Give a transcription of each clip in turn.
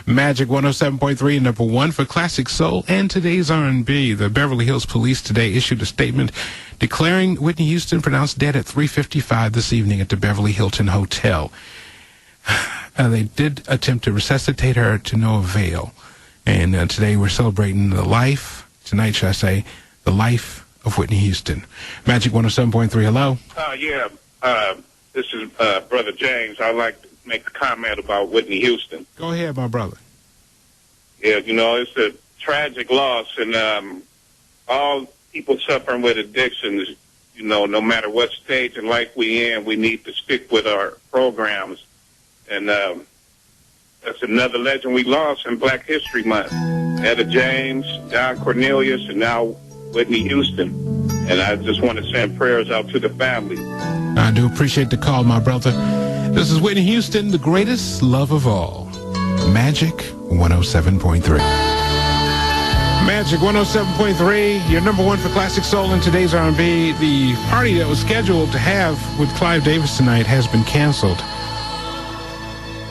Magic 107.3, number one for classic soul and today's R&B. The Beverly Hills Police today issued a statement declaring Whitney Houston pronounced dead at 3:55 this evening at the Beverly Hilton Hotel. They did attempt to resuscitate her to no avail. And today we're celebrating the life of Whitney Houston. Magic 107.3, hello. This is Brother James. I'd like to make a comment about Whitney Houston. Go ahead, my brother. Yeah, it's a tragic loss, and all people suffering with addictions, no matter what stage in life we in, we need to stick with our programs. And that's another legend we lost in Black History Month. Etta James, Don Cornelius, and now Whitney Houston. And I just want to send prayers out to the family. I do appreciate the call, my brother. This is Whitney Houston, the greatest love of all. Magic 107.3. Magic 107.3, your number one for classic soul and today's R&B. The party that was scheduled to have with Clive Davis tonight has been canceled.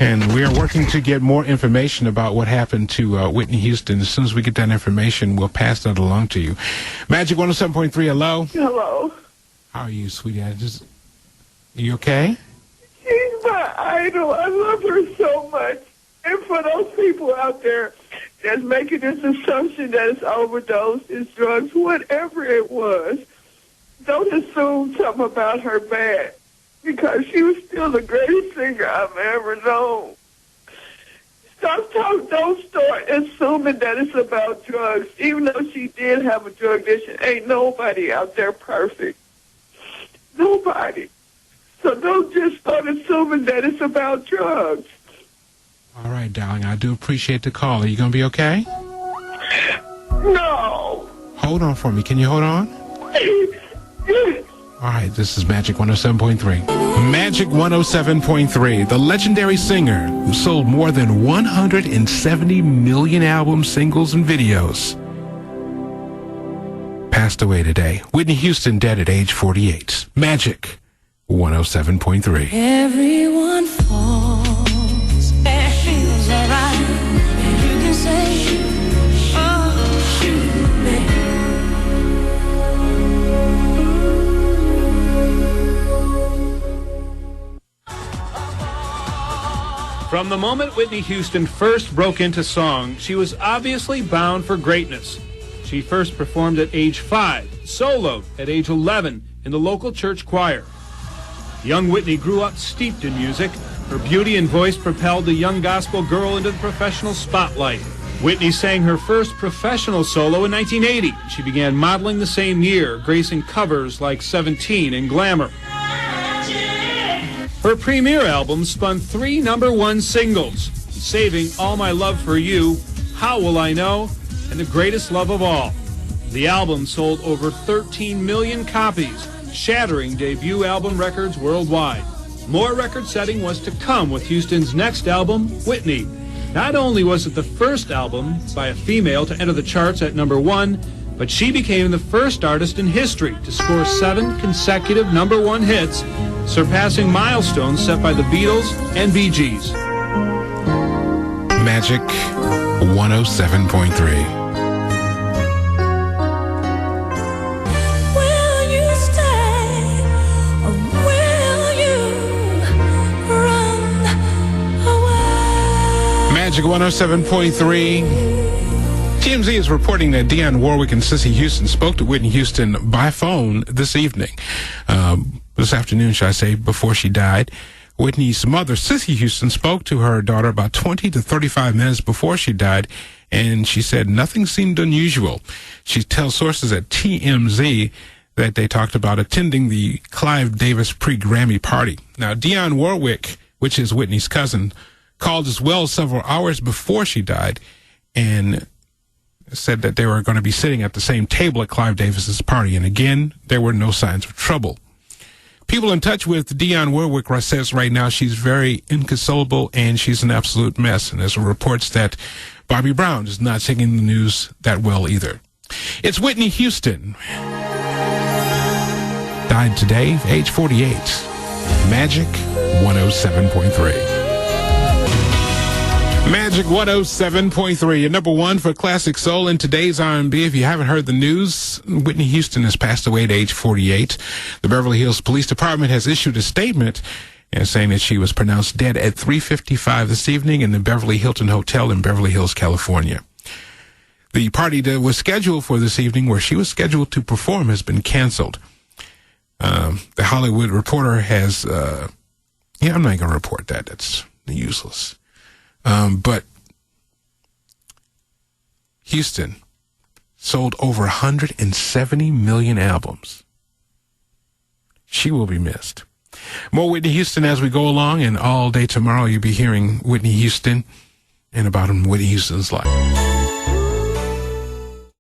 And we are working to get more information about what happened to Whitney Houston. As soon as we get that information, we'll pass that along to you. Magic 107.3, hello. Hello. How are you, sweetie? Are you okay? She's my idol. I love her so much. And for those people out there that's making this assumption that it's overdose, it's drugs, whatever it was, don't assume something about her bad, because she was still the greatest singer I've ever known. Don't start assuming that it's about drugs. Even though she did have a drug addiction, ain't nobody out there perfect. Nobody. So don't just start assuming that it's about drugs. All right, darling. I do appreciate the call. Are you going to be okay? No. Hold on for me. Can you hold on? All right, this is Magic 107.3. Magic 107.3, the legendary singer who sold more than 170 million albums, singles, and videos, passed away today. Whitney Houston dead at age 48. Magic 107.3. Everyone falls. It feels alright. You can say, oh, shoot me. From the moment Whitney Houston first broke into song, she was obviously bound for greatness. She first performed at age 5, soloed at age 11 in the local church choir. Young Whitney grew up steeped in music. Her beauty and voice propelled the young gospel girl into the professional spotlight. Whitney sang her first professional solo in 1980. She began modeling the same year, gracing covers like 17 and Glamour. Her premiere album spun 3 #1 singles, Saving All My Love for You, How Will I Know, and The Greatest Love of All. The album sold over 13 million copies, shattering debut album records worldwide. More record-setting was to come with Houston's next album, Whitney. Not only was it the first album by a female to enter the charts at #1, but she became the first artist in history to score 7 consecutive #1 hits, surpassing milestones set by the Beatles and Bee Gees. Magic 107.3. Will you stay or will you run away? Magic 107.3. TMZ is reporting that Dionne Warwick and Cissy Houston spoke to Whitney Houston by phone this evening. This afternoon, should I say, before she died. Whitney's mother, Cissy Houston, spoke to her daughter about 20 to 35 minutes before she died, and she said nothing seemed unusual. She tells sources at TMZ that they talked about attending the Clive Davis pre-Grammy party. Now, Dionne Warwick, which is Whitney's cousin, called as well several hours before she died and said that they were going to be sitting at the same table at Clive Davis's party. And again, there were no signs of trouble. People in touch with Dionne Warwick says right now she's very inconsolable and she's an absolute mess. And there's reports that Bobby Brown is not taking the news that well either. It's Whitney Houston. Died today, age 48. Magic 107.3. Magic 107.3, your number one for classic soul in today's R&B. If you haven't heard the news, Whitney Houston has passed away at age 48. The Beverly Hills Police Department has issued a statement and saying that she was pronounced dead at 3:55 this evening in the Beverly Hilton Hotel in Beverly Hills, California. The party that was scheduled for this evening, where she was scheduled to perform, has been canceled. The Hollywood Reporter has, I'm not going to report that. That's useless. But Houston sold over 170 million albums. She will be missed. More Whitney Houston as we go along, and all day tomorrow you'll be hearing Whitney Houston and about Whitney Houston's life.